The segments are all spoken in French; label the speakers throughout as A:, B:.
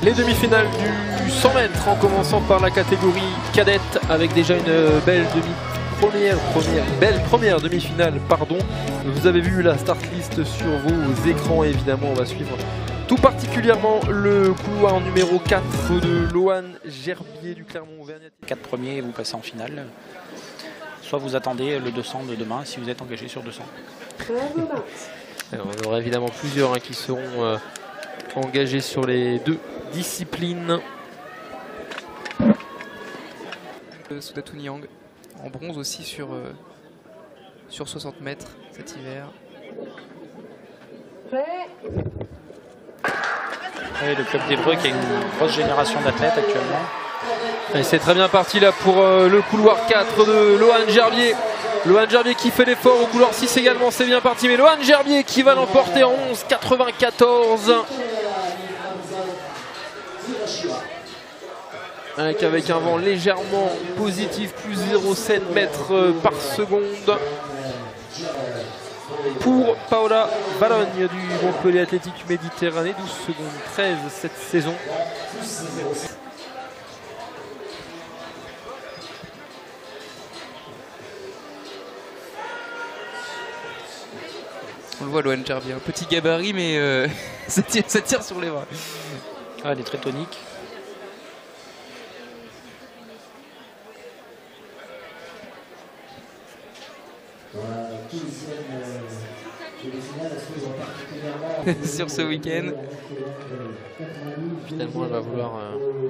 A: Les demi-finales du 100 mètres en commençant par la catégorie cadette avec déjà une belle première demi-finale. Vous avez vu la start list sur vos écrans et évidemment on va suivre tout particulièrement le couloir numéro 4 de Lohan Gerbier du Clermont-Auvergnat.
B: 4 premiers et vous passez en finale. Soit vous attendez le 200 de demain si vous êtes engagé sur 200.
A: Alors, on aura évidemment plusieurs qui seront engagés sur les deux disciplines.
C: Soudatou Niang en bronze aussi sur 60 mètres cet hiver.
B: Et le club d'Évreux qui a une grosse génération d'athlètes actuellement.
A: C'est très bien parti là pour le couloir 4 de Lohan Gerbier. Lohan Gerbier qui fait l'effort au couloir 6 également, c'est bien parti. Mais Lohan Gerbier qui va l'emporter en 11,94. Avec un vent légèrement positif, plus 0,7 mètres par seconde. Pour Paola Balogne du Montpellier Athlétique Méditerranée, 12 secondes 13 cette saison.
C: On le voit, Lohan Gerbier, un petit gabarit, mais ça tire sur les bras.
B: Ah, elle est très tonique.
C: Sur ce week-end.
A: Finalement, elle va vouloir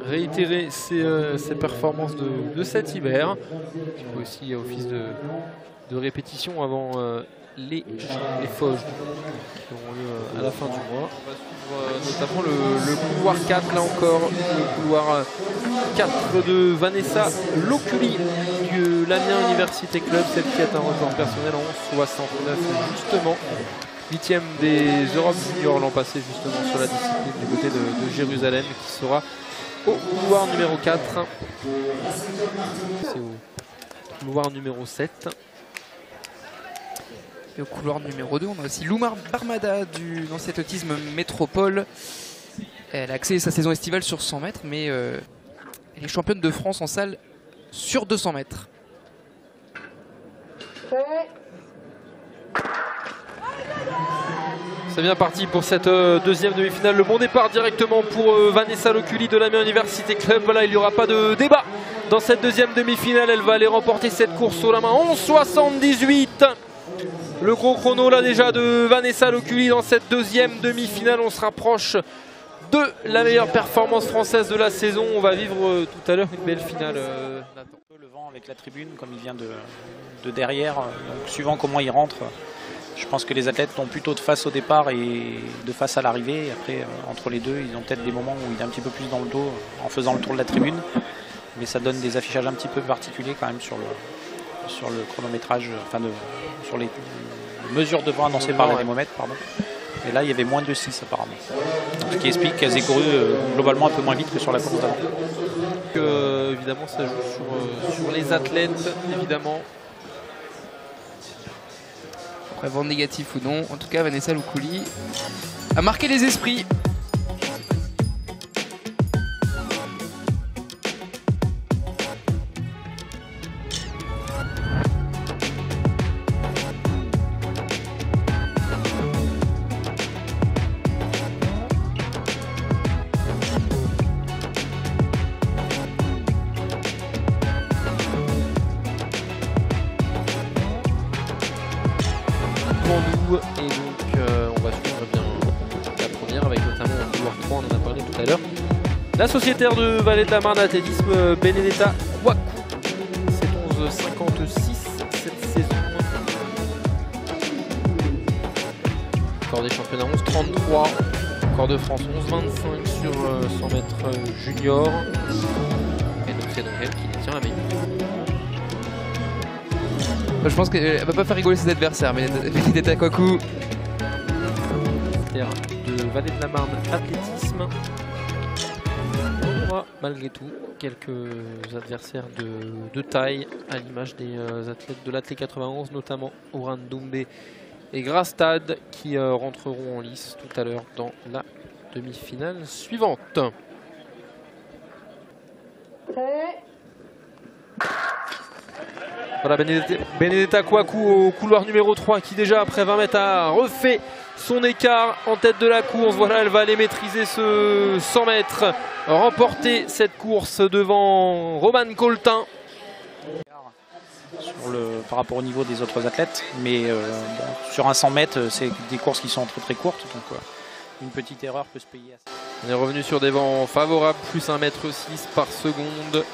A: réitérer ses performances de cet hiver. Il faut aussi office de répétition avant les Fauges qui auront lieu à la fin du mois. On va suivre notamment le couloir 4, là encore, le couloir 4 de Vanessa Loculi du Lamien Université Club, celle qui a un record personnel en 11,69 justement. 8e des Europes juniors l'an passé justement sur la discipline du côté de Jérusalem, qui sera au couloir numéro 4. C'est au couloir numéro 7.
C: Et au couloir numéro 2, on a aussi Loumar Barmada du Nancy Athlétisme Métropole. Elle a axé sa saison estivale sur 100 mètres, mais elle est championne de France en salle sur 200 mètres.
A: C'est bien parti pour cette deuxième demi-finale. Le bon départ directement pour Vanessa Loculi de l'Amiens Université Club. Voilà, il n'y aura pas de débat dans cette deuxième demi-finale. Elle va aller remporter cette course au la main. 11,78. Le gros chrono là déjà de Vanessa Loculi dans cette deuxième demi-finale. On se rapproche de la meilleure performance française de la saison. On va vivre tout à l'heure une belle finale.
B: Le vent avec la tribune, comme il vient de derrière, donc, suivant comment il rentre, je pense que les athlètes sont plutôt de face au départ et de face à l'arrivée. Après, entre les deux, ils ont peut-être des moments où il est un petit peu plus dans le dos en faisant le tour de la tribune. Mais ça donne des affichages un petit peu particuliers quand même sur le chronométrage, enfin sur les mesures de vent annoncées par les thermomètres, pardon. Et là, il y avait moins de 6 apparemment. Donc, ce qui explique qu'elles aient couru globalement un peu moins vite que sur la course d'avant.
A: Évidemment, ça joue sur les athlètes, évidemment.
C: Après, vent négatif ou non, en tout cas, Vanessa Loculi a marqué les esprits.
A: devant nous et donc on va suivre bien la première avec notamment en couloir 3, on en a parlé tout à l'heure. La sociétaire de Vallée de la Marne d'athlétisme Benedetta Kwaku, c'est 11,56 cette saison. Record des championnats 11,33, record de France 11,25 sur 100 mètres junior. Et donc c'est donc elle qui détient la médaille.
C: Je pense qu'elle va pas faire rigoler ses adversaires, mais Benedetta Kwaku.
A: De Vallée de la Marne athlétisme. On aura malgré tout quelques adversaires de taille à l'image des athlètes de l'Athlé 91, notamment Oran Doumbé et Grastad qui rentreront en lice tout à l'heure dans la demi-finale suivante. Voilà Benedetta Kwaku au couloir numéro 3 qui déjà après 20 mètres a refait son écart en tête de la course. Voilà, elle va aller maîtriser ce 100 mètres, remporter cette course devant Romane Coltin.
B: Par rapport au niveau des autres athlètes, mais bon, sur un 100 mètres, c'est des courses qui sont très courtes, donc une petite erreur peut se payer.
A: On est revenu sur des vents favorables, plus 1,6 m par seconde.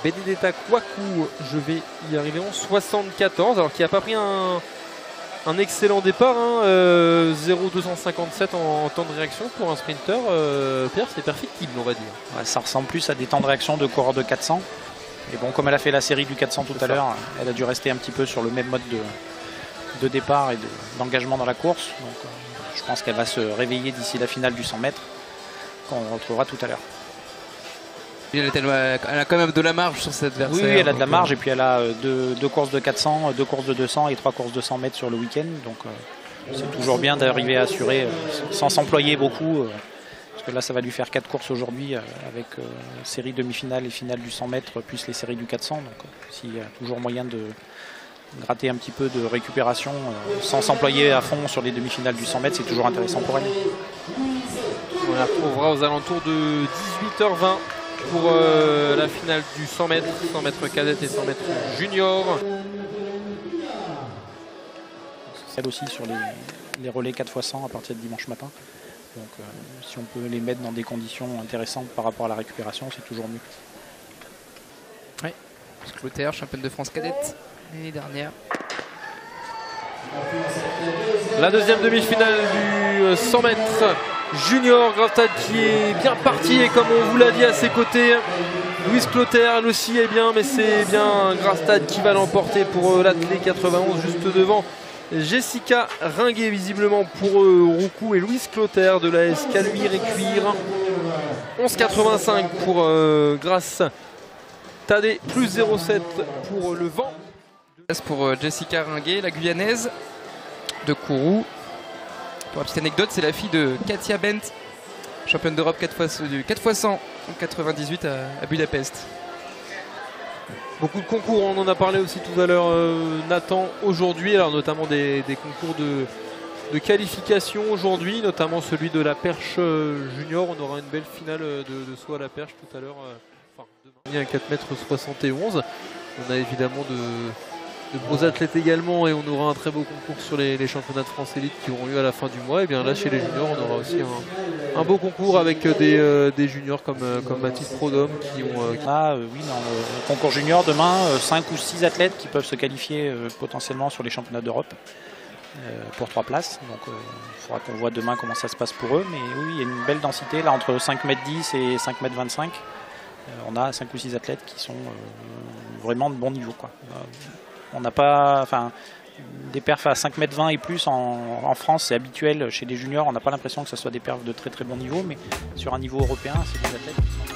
A: Benedetta Kwaku, je vais y arriver en 74, alors qu'il n'a pas pris un excellent départ, hein, 0,257 en temps de réaction pour un sprinter. Pierre, c'est perfectible, on va dire.
B: Ouais, ça ressemble plus à des temps de réaction de coureur de 400. Et bon, comme elle a fait la série du 400 tout à l'heure, elle a dû rester un petit peu sur le même mode de départ et d'engagement dans la course. Donc je pense qu'elle va se réveiller d'ici la finale du 100 mètres, qu'on retrouvera tout à l'heure.
C: Elle a quand même de la marge sur cette adversaire.
B: Oui, elle a de la marge et puis elle a deux courses de 400, 2 courses de 200 et 3 courses de 100 mètres sur le week-end. Donc c'est toujours bien d'arriver à assurer sans s'employer beaucoup. Parce que là, ça va lui faire 4 courses aujourd'hui avec série demi-finale et finale du 100 mètres plus les séries du 400. Donc s'il y a toujours moyen de gratter un petit peu de récupération sans s'employer à fond sur les demi-finales du 100 mètres, c'est toujours intéressant pour elle.
A: On la retrouvera aux alentours de 18h20 pour la finale du 100 mètres cadette et 100 mètres junior.
B: Celle aussi sur les relais 4x100 à partir de dimanche matin. Donc si on peut les mettre dans des conditions intéressantes par rapport à la récupération, c'est toujours mieux.
C: Oui, Clotaire, championne de France cadette l'année dernière.
A: La deuxième demi-finale du 100 mètres junior, Grastad qui est bien parti et comme on vous l'a dit à ses côtés, Louise Clotaire elle aussi est bien, mais c'est bien Grastad qui va l'emporter pour l'Athlé 91 juste devant Jessica Ringuet visiblement pour Roucou et Louise Clotaire de la SK Luire et Cuire. 11,85 pour Grasse Tadé, plus 0,7 pour le vent.
C: Pour Jessica Ringuet, la Guyanaise de Kourou. Pour la petite anecdote, c'est la fille de Katia Bent, championne d'Europe 4x100 en 98 à Budapest.
A: Beaucoup de concours, on en a parlé aussi tout à l'heure, Nathan, aujourd'hui, alors notamment des concours de qualification aujourd'hui, notamment celui de la perche junior. On aura une belle finale de saut à la perche tout à l'heure, enfin demain à 4,71 m. On a évidemment de beaux athlètes également et on aura un très beau concours sur les championnats de France élite qui auront lieu à la fin du mois. Et bien là chez les juniors on aura aussi un beau concours avec des juniors comme Mathis Prodhomme qui ont...
B: Oui, dans le concours junior demain, 5 ou 6 athlètes qui peuvent se qualifier potentiellement sur les championnats d'Europe pour 3 places. Donc il faudra qu'on voit demain comment ça se passe pour eux. Mais oui, il y a une belle densité là entre 5,10 m et 5,25 m. On a 5 ou 6 athlètes qui sont vraiment de bon niveau, quoi. On n'a pas, enfin, des perfs à 5,20 m et plus en France, c'est habituel chez les juniors. On n'a pas l'impression que ce soit des perfs de très très bon niveau, mais sur un niveau européen, c'est des athlètes qui sont...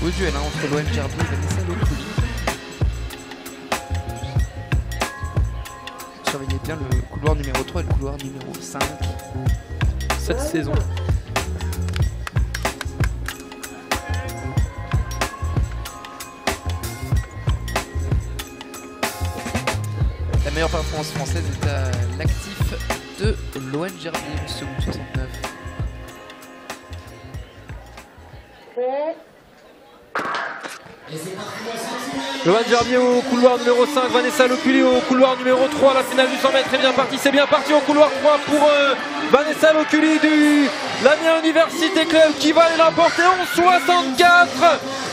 C: beau duel hein, entre Loane Gerbier et Vanessa Locouli. Surveillez bien le couloir numéro 3 et le couloir numéro 5.
A: Cette saison.
C: La meilleure performance française est à l'actif de Loane Gerbier, second 69.
A: Loane Gerbier au couloir numéro 5, Vanessa Loculy au couloir numéro 3, la finale du 100 mètres est bien parti, c'est bien parti au couloir 3 pour Vanessa Loculy du l'Amiens Université Club qui va aller l'emporter en 64.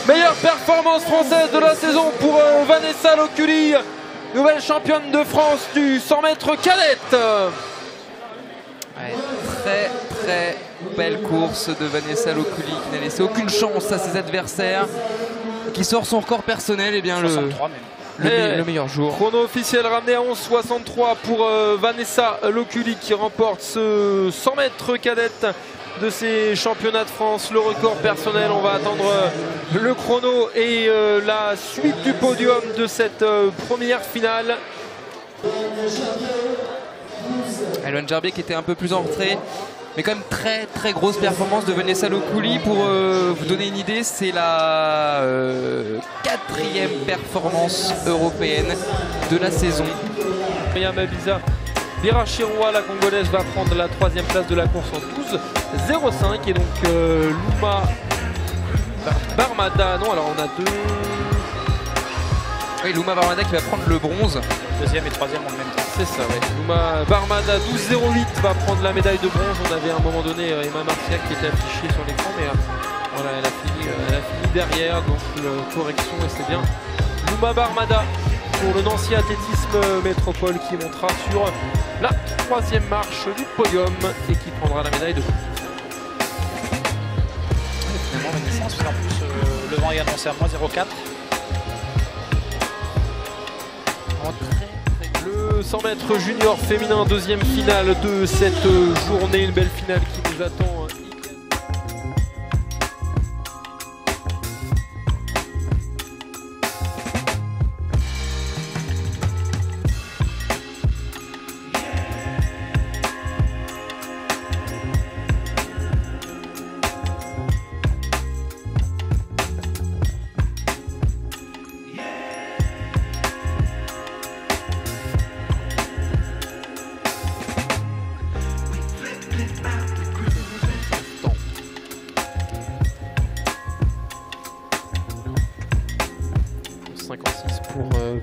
A: Meilleure performance française de la saison pour Vanessa Loculy, nouvelle championne de France du 100 mètres cadette.
C: Ouais, très très belle course de Vanessa Loculy qui n'a laissé aucune chance à ses adversaires. Qui sort son record personnel, et bien
B: 63 même.
C: le meilleur jour.
A: Chrono officiel ramené à 11,63 pour Vanessa Loculy qui remporte ce 100 mètres cadette de ces championnats de France. Le record personnel, on va attendre le chrono et la suite du podium de cette première finale.
C: Loane Gerbier qui était un peu plus en retrait. Mais quand même très très grosse performance de Vanessa Loculy. Pour vous donner une idée, c'est la 4e performance européenne de la saison.
A: Maria Mabisa Birachiroa, la Congolaise, va prendre la 3e place de la course en 12,05. Et donc Luma Barmada, non alors on a deux...
C: Oui, Luma Barmada qui va prendre le bronze.
B: 2e et 3e en même temps.
A: C'est ça, ouais. Luma Barmada 12,08 va prendre la médaille de bronze. On avait à un moment donné Emma Martial qui était affichée sur l'écran, mais voilà, elle a fini derrière, donc correction et c'est bien. Luma Barmada pour le Nancy Athlétisme Métropole qui montera sur la 3e marche du podium et qui prendra la médaille de bronze.
B: Finalement, Vanessa, parce qu'en plus, le vent est annoncé à moins 0,4.
A: Le 100 mètres junior féminin, 2e finale de cette journée, une belle finale qui nous attend.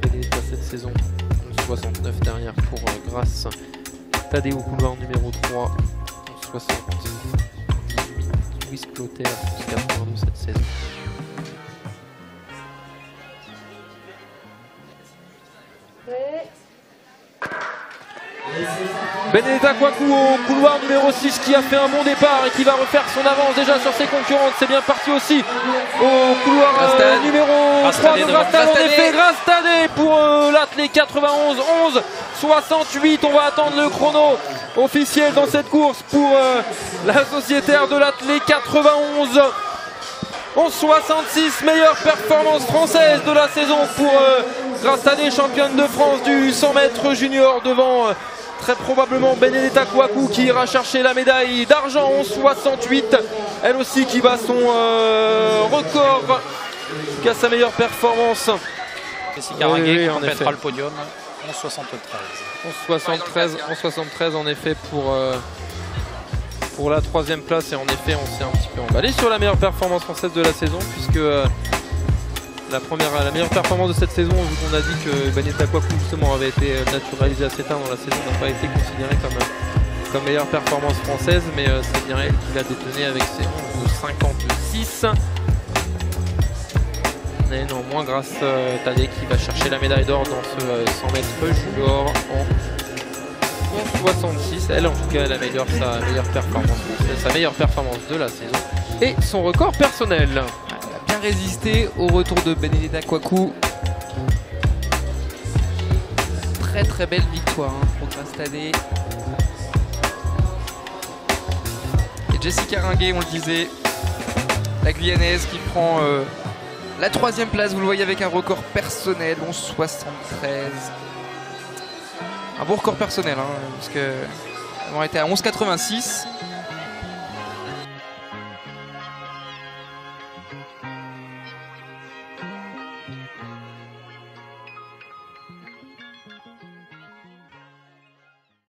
A: Benedetta cette saison, 69 derrière pour Grasse. Tadé au couloir numéro 3, 78. Louis Clotaire, 82 cette saison. Benedetta Kwaku au couloir numéro 6 qui a fait un bon départ et qui va refaire son avance déjà sur ses concurrentes. C'est bien parti aussi au couloir numéro 3 de Grastad. En effet, Grastad pour l'athlète 91, 11, 68. On va attendre le chrono officiel dans cette course pour la sociétaire de l'athlète 91. 11,66, meilleure performance française de la saison pour Grastad, championne de France du 100 mètres junior devant très probablement Benedetta Kwaku qui ira chercher la médaille d'argent, 11,68. Elle aussi qui bat son record, qui a sa meilleure performance.
B: Jessica Ringuet qui complètera le podium, 11,73.
A: 11,73 en effet pour la 3e place, et en effet on s'est un petit peu emballé sur la meilleure performance française de la saison, puisque la meilleure performance de cette saison, vu qu'on a dit que Benedetta Kwaku justement avait été naturalisée assez tard dans la saison, n'a pas été considérée comme meilleure performance française, mais c'est bien elle qui l'a détenue avec ses 11,56. Et néanmoins grâce à Tadé qui va chercher la médaille d'or dans ce 100 mètres junior en 11,66. Elle en tout cas elle améliore sa meilleure performance française, sa meilleure performance de la saison et son record personnel.
C: Elle a bien résisté au retour de Benedetta Kwaku. Très très belle victoire pour Grastad. Et Jessica Ringuet, on le disait, la Guyanaise qui prend La 3e place, vous le voyez, avec un record personnel, 11,73. Un beau record personnel, hein, parce que on était à 11,86.